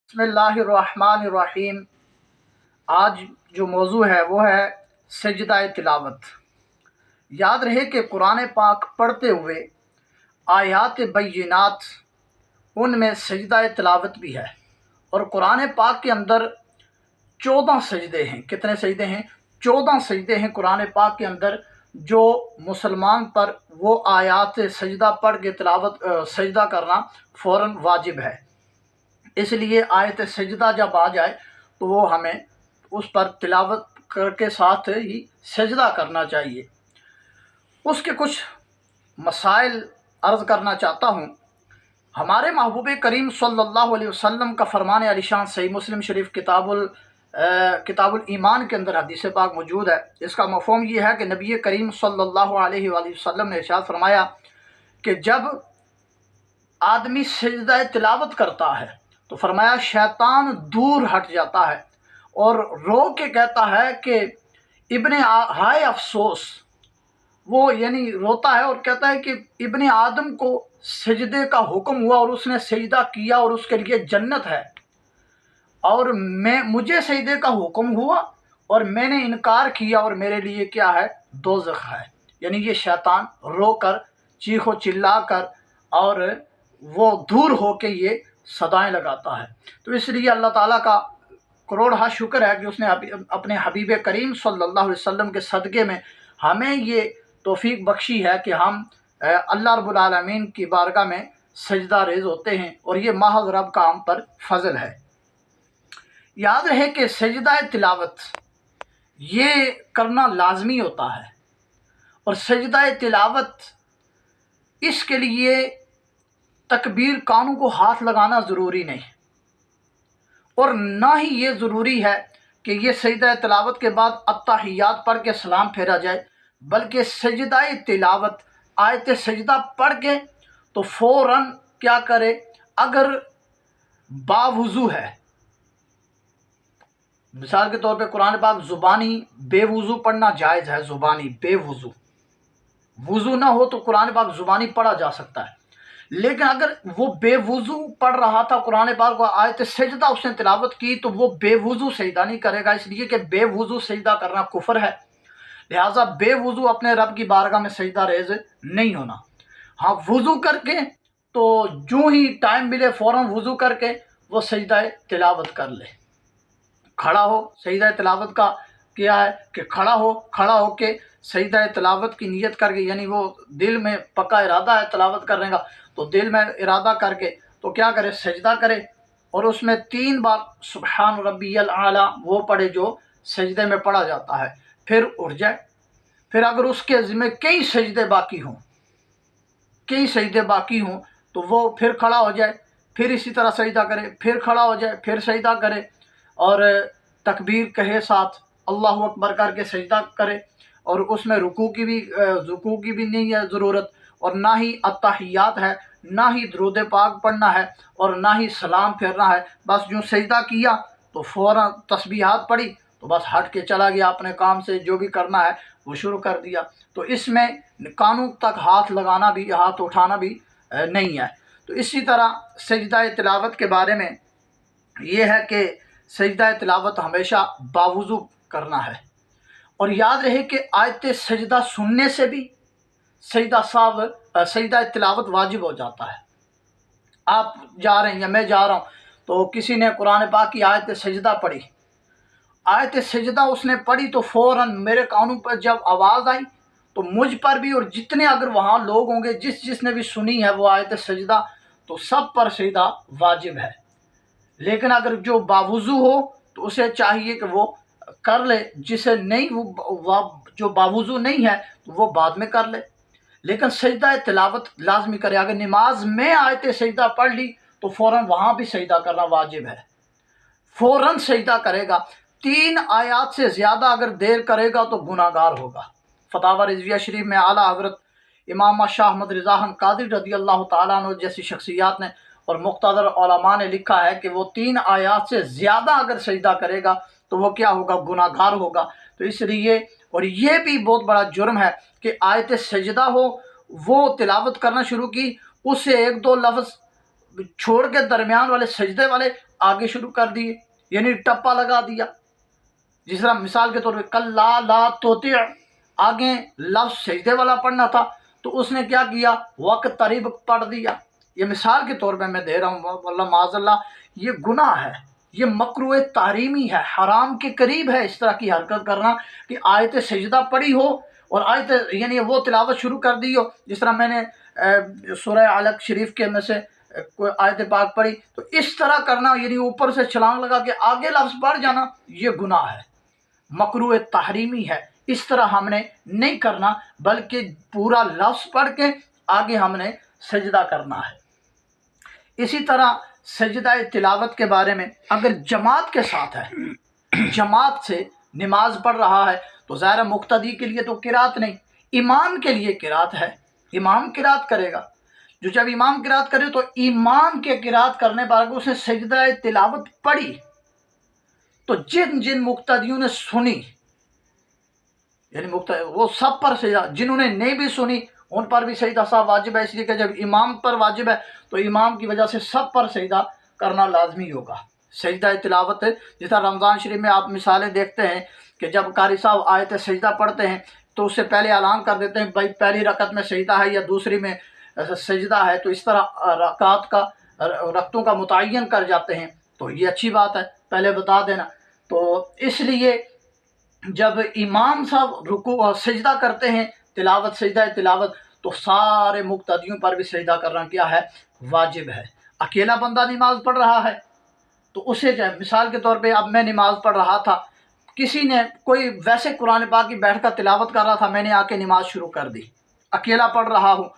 बिस्मिल्लाहिर्रहमानिर्रहीम। आज जो मौजू है वो है सजदा तिलावत। याद रहे कि कुरान पाक पढ़ते हुए आयात बैयिनात उनमें सजदा तिलावत भी है, और कुरान पाक के अंदर 14 सजदे हैं। कितने सजदे हैं? 14 सजदे हैं कुरान पाक के अंदर, जो मुसलमान पर वो आयात सजदा पढ़ के तिलावत सजदा करना फ़ौरन वाजिब है। इसलिए आयत सजदा जब आ जाए तो वो हमें उस पर तिलावत करके साथ ही सजदा करना चाहिए। उसके कुछ मसाइल अर्ज़ करना चाहता हूँ। हमारे महबूब करीम सल्लल्लाहु अलैहि वसल्लम का फरमान अलीशान सही मुस्लिम शरीफ किताबुल ईमान के अंदर हदीस पाक मौजूद है। इसका मफ़हूम ये है कि नबी करीम सल्लल्लाहु अलैहि वसल्लम ने इरशाद फरमाया कि जब आदमी सजदा तिलावत करता है तो फरमाया शैतान दूर हट जाता है और रो के कहता है कि हाय अफसोस। वो यानी रोता है और कहता है कि इब्ने आदम को सजदे का हुक्म हुआ और उसने सजदा किया और उसके लिए जन्नत है, और मुझे सजदे का हुक्म हुआ और मैंने इनकार किया और मेरे लिए क्या है? दोज़ख है। यानी ये शैतान रो कर, चीखो चिल्ला कर और वो दूर हो के ये सदाएं लगाता है। तो इसलिए अल्लाह ताला का करोड़ हा शुक्र है कि उसने अपने हबीब करीम सल्लल्लाहु अलैहि वसल्लम के सदक़े में हमें ये तौफीक बख्शी है कि हम अल्लाह रब्बुल आलमीन की बारगाह में सजदा रेज़ होते हैं, और ये महज़ रब का हम पर फजल है। याद रहे कि सजदा तिलावत ये करना लाजमी होता है, और सजदा तिलावत इसके लिए तकबीर कानों को हाथ लगाना ज़रूरी नहीं, और ना ही ये ज़रूरी है कि ये सजदा तिलावत के बाद अत्तहियात पढ़ के सलाम फेरा जाए, बल्कि सजदा तिलावत आयत सजदा पढ़ के तो फ़ौरन क्या करे? अगर बावुज़ू है, मिसाल के तौर पे कुरान पाक ज़ुबानी बेवुज़ू पढ़ना जायज़ है। ज़ुबानी बेवुज़ू, वुज़ू ना हो तो कुरान पाक ज़ुबानी पढ़ा जा सकता है, लेकिन अगर वो बेवुज़ू पढ़ रहा था कुरान पाक को आयत सजदा उसने तिलावत की तो वो बेवुज़ू सजदा नहीं करेगा, इसलिए कि बेवुज़ू सजदा करना कुफ्र है। लिहाजा बेवुज़ू अपने रब की बारगाह में सजदा रेज़ नहीं होना। हाँ, वुज़ू करके तो जो ही टाइम मिले फ़ौरन वुज़ू करके वो सजदा तिलावत कर ले। खड़ा हो, सजदा तिलावत का क्या है कि खड़ा हो के सजदा तिलावत की नियत करके, यानी वो दिल में पक्का इरादा है तिलावत करने का, तो दिल में इरादा करके तो क्या करे? सजदा करे, और उसमें 3 बार सुब्हान रब्बियल आला वो पढ़े जो सजदे में पढ़ा जाता है, फिर उठ जाए। फिर अगर उसके ज़िम्मे कई सजदे बाकी हों तो वो फिर खड़ा हो जाए, फिर इसी तरह सजदा करे, फिर खड़ा हो जाए, फिर सजदा करे, और तकबीर कहे साथ अल्लाहु अकबर करके सजदा करे, और उसमें रुकू की भी नहीं है ज़रूरत, और ना ही अत्तहियात है, ना ही दुरूद पाक पढ़ना है, और ना ही सलाम फेरना है। बस यूँ सजदा किया तो फ़ौरन तस्बीहात पढ़ी तो बस हट के चला गया अपने काम से, जो भी करना है वो शुरू कर दिया। तो इसमें कानों तक हाथ लगाना भी, हाथ उठाना भी नहीं है। तो इसी तरह सजदा तिलावत के बारे में ये है कि सजदा तिलावत हमेशा बावुज़ू करना है, और याद रहे कि आयत सजदा सुनने से भी सजदा तिलावत वाजिब हो जाता है। आप जा रहे हैं या मैं जा रहा हूँ तो किसी ने कुरान पाक की आयत सजदा पढ़ी, आयत सजदा उसने पढ़ी तो फ़ौरन मेरे कानों पर जब आवाज़ आई तो मुझ पर भी, और जितने अगर वहाँ लोग होंगे जिसने भी सुनी है वो आयत सजदा, तो सब पर सजदा वाजिब है। लेकिन अगर जो बावुज़ू हो तो उसे चाहिए कि वो कर ले, जिसे नहीं जो बावुज़ू नहीं है तो वो बाद में कर ले, लेकिन सजदा तिलावत लाजमी करे। अगर नमाज में आयत सजदा पढ़ ली तो फ़ौरन वहाँ भी सजदा करना वाजिब है, फ़ौरन सजदा करेगा। 3 आयात से ज़्यादा अगर देर करेगा तो गुनाहगार होगा। फतावा रिज़विया शरीफ में आला हज़रत इमाम शाह अहमद रज़ा खान कादरी रज़ी अल्लाह तआला अन्हु जैसी शख्सियात ने और मुक़्तदर उलमा ने लिखा है कि वो 3 आयात से ज़्यादा अगर सजदा करेगा तो वो क्या होगा? गुनाहगार होगा। तो इसलिए, और ये भी बहुत बड़ा जुर्म है कि आयत सजदा हो, वो तिलावत करना शुरू की, उससे 1-2 लफ्ज़ छोड़ के दरमियान वाले सजदे वाले आगे शुरू कर दिए, यानी टप्पा लगा दिया। जिस तरह मिसाल के तौर पे कल्ला ला तोते, आगे लफ्ज़ सजदे वाला पढ़ना था तो उसने क्या किया, वक्त तरीब पढ़ दिया। ये मिसाल के तौर पे मैं दे रहा हूँ, वल्लाह माज़ल्लाह ये गुनाह है, ये मकरूह तहरीमी है, हराम के करीब है इस तरह की हरकत करना कि आयत सजदा पढ़ी हो और आयत यानी वो तिलावत शुरू कर दी हो। जिस तरह मैंने सूरह अलक शरीफ के में से कोई आयत पाक पढ़ी, तो इस तरह करना यानी ऊपर से छलांग लगा के आगे लफ्ज़ पढ़ जाना, ये गुनाह है, मकरूह तहरीमी है। इस तरह हमने नहीं करना, बल्कि पूरा लफ्ज़ पढ़ के आगे हमने सजदा करना है। इसी तरह सजदा तिलावत के बारे में अगर जमात के साथ है, जमात से नमाज पढ़ रहा है, तो ज़ाहिर मुक्तदी के लिए तो किरात नहीं, इमाम के लिए किरात है, इमाम किरात करेगा। जो जब इमाम किरात करे तो इमाम के किरात करने पर उसने सजदा तिलावत पढ़ी, तो जिन जिन मुक्तदियों ने सुनी, यानी वो सब पर सजदा, जिन्होंने नहीं भी सुनी उन पर भी सजदा साहब वाजिब है, इसलिए कि जब इमाम पर वाजिब है तो इमाम की वजह से सब पर सजदा करना लाजमी होगा। सजदा तिलावत है, जिस तरह रमज़ान शरीफ में आप मिसालें देखते हैं कि जब कारी साहब आयत सजदा पढ़ते हैं तो उससे पहले ऐलान कर देते हैं भाई पहली रकत में सजदा है या दूसरी में सजदा है, तो इस तरह रकात का रकतों का मुतय्यन कर जाते हैं, तो ये अच्छी बात है, पहले बता देना। तो इसलिए जब इमाम साहब रुकू और सजदा करते हैं तिलावत सजदा तिलावत, तो सारे मुक्तदियों पर भी सजदा करना क्या है, वाजिब है। अकेला बंदा नमाज पढ़ रहा है तो उसे जो मिसाल के तौर पे अब मैं नमाज पढ़ रहा था, किसी ने कोई वैसे कुरान पाक की बैठ कर तिलावत कर रहा था, मैंने आके नमाज शुरू कर दी, अकेला पढ़ रहा हूँ,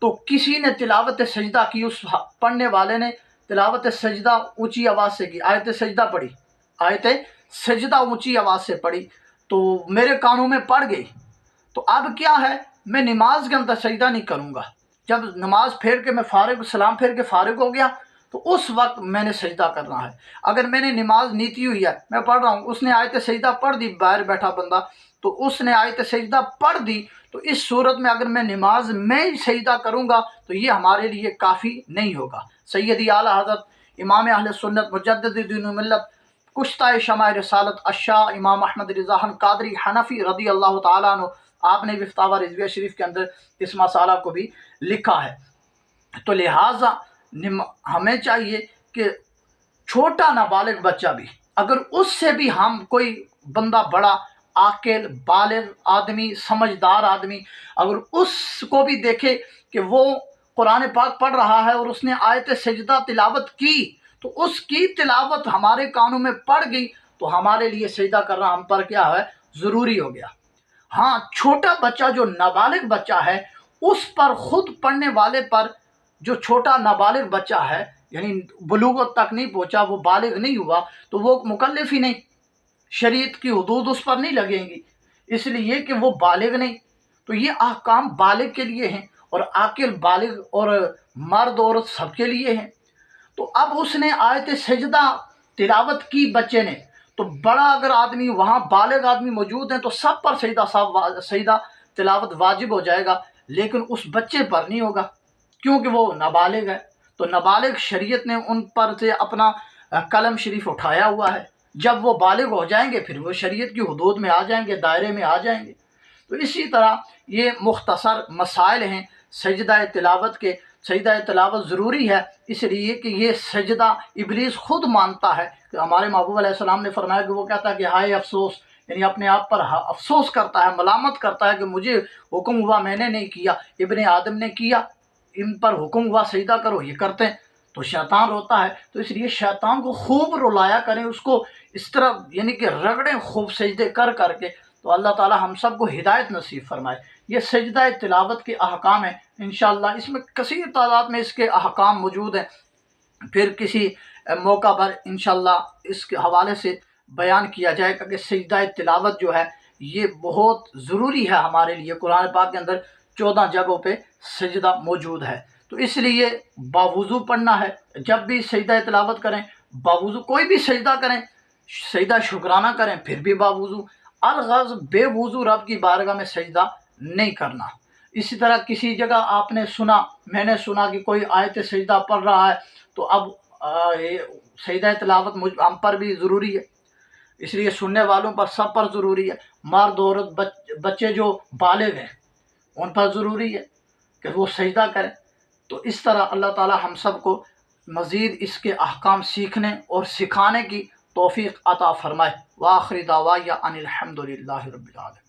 तो किसी ने तिलावत सजदा की, उस पढ़ने वाले ने तिलावत सजदा ऊँची आवाज़ से की, आयत सजदा पढ़ी, आयत सजदा ऊँची आवाज़ से पढ़ी, तो मेरे कानों में पड़ गई। तो अब क्या है, मैं नमाज के अंदर सजदा नहीं करूँगा, जब नमाज फेर के मैं फारिग सलाम फेर के फारिग हो गया तो उस वक्त मैंने सजदा करना है। अगर मैंने नमाज नीति हुई है, मैं पढ़ रहा हूँ, उसने आयत सजदा पढ़ दी, बाहर बैठा बंदा, तो उसने आयत सजदा पढ़ दी, तो इस सूरत में अगर मैं नमाज में ही सजदा करूँगा तो ये हमारे लिए काफ़ी नहीं होगा। सैयदी आला हज़रत इमाम अहले सुन्नत मुजद्दिद दीन मिल्लत कुश्ता शमाए रिसालत अशाह इमाम अहमद रिज़ा कादरी हनफी रदी अल्लाह ताला अन्हु, आपने भी फतावा रिज़विया शरीफ के अंदर इस मसाला को भी लिखा है। तो लिहाजा हमें चाहिए कि छोटा नाबालिग बच्चा भी, अगर उससे भी हम कोई बंदा बड़ा आकिल बालिग आदमी समझदार आदमी अगर उसको भी देखे कि वो कुरान पाक पढ़ रहा है और उसने आयत सजदा तिलावत की, तो उसकी तिलावत हमारे कानों में पड़ गई, तो हमारे लिए सजदा करना हम पर क्या है, ज़रूरी हो गया। हाँ, छोटा बच्चा जो नाबालिग बच्चा है उस पर खुद पढ़ने वाले पर, जो छोटा नाबालिग बच्चा है यानी बुलूगत तक नहीं पहुंचा, वो बालिग नहीं हुआ, तो वो मुकल्लिफ ही नहीं, शरीयत की हुदूद उस पर नहीं लगेंगी, इसलिए कि वो बालिग नहीं। तो ये अहकाम बालिग के लिए हैं और आकिल बालिग और मर्द औरत सबके लिए हैं। तो अब उसने आयत सजदा तिलावत की बच्चे ने, तो बड़ा अगर आदमी वहाँ बालिग आदमी मौजूद हैं तो सब पर सजदा तिलावत वाजिब हो जाएगा, लेकिन उस बच्चे पर नहीं होगा क्योंकि वो नाबालिग है। तो नाबालिग शरीयत ने उन पर से अपना कलम शरीफ उठाया हुआ है, जब वो बालिग हो जाएंगे फिर वो शरीयत की हुदूद में आ जाएंगे, दायरे में आ जाएंगे। तो इसी तरह ये मुख्तसर मसाइल हैं सजदा तिलावत के। सजदा तिलावत ज़रूरी है इसलिए कि ये सजदा इब्लीस खुद मानता है कि हमारे महबूब अलैहिस्सलाम ने फरमाया कि वो कहता है कि हाय अफसोस, यानी अपने आप पर अफसोस करता है, मलामत करता है कि मुझे हुक्म हुआ मैंने नहीं किया, इब्ने आदम ने किया, इन पर हुक्म हुआ सजदा करो, ये करते हैं, तो शैतान रोता है। तो इसलिए शैतान को खूब रुलाया करें, उसको इस तरह यानी कि रगड़ें खूब सजदे कर करके, तो अल्लाह ताला हम सब को हिदायत नसीब फरमाए। ये सजदा तिलावत के अहकाम है, इंशाअल्लाह इसमें कसीर तादाद में इसके अहकाम मौजूद हैं, फिर किसी मौका पर इंशाअल्लाह इसके हवाले से बयान किया जाएगा कि सजदा तिलावत जो है ये बहुत ज़रूरी है हमारे लिए। कुरान पाक के अंदर 14 जगहों पे सजदा मौजूद है, तो इसलिए बावुज़ू पढ़ना है। जब भी सजदा तिलावत करें बावुज़ू, कोई भी सजदा करें, सजदा शुक्राना करें फिर भी बावुज़ू, अलगज़ बेवुज़ू रब की बारगाह में सजदा नहीं करना। इसी तरह किसी जगह आपने सुना, मैंने सुना कि कोई आयत सजदा पढ़ रहा है, तो अब سجدہ تلاوت ہم پر بھی ضروری ہے، اس لیے سننے والوں پر سب پر ضروری ہے، مرد عورت بچے جو بالغ ہیں ان پر ضروری ہے کہ وہ سجدہ کریں۔ تو اس طرح اللہ تعالی ہم سب کو مزید اس کے احکام سیکھنے اور سکھانے کی توفیق عطا فرمائے۔ وآخر دعوایا ان الحمد للہ رب العالمین۔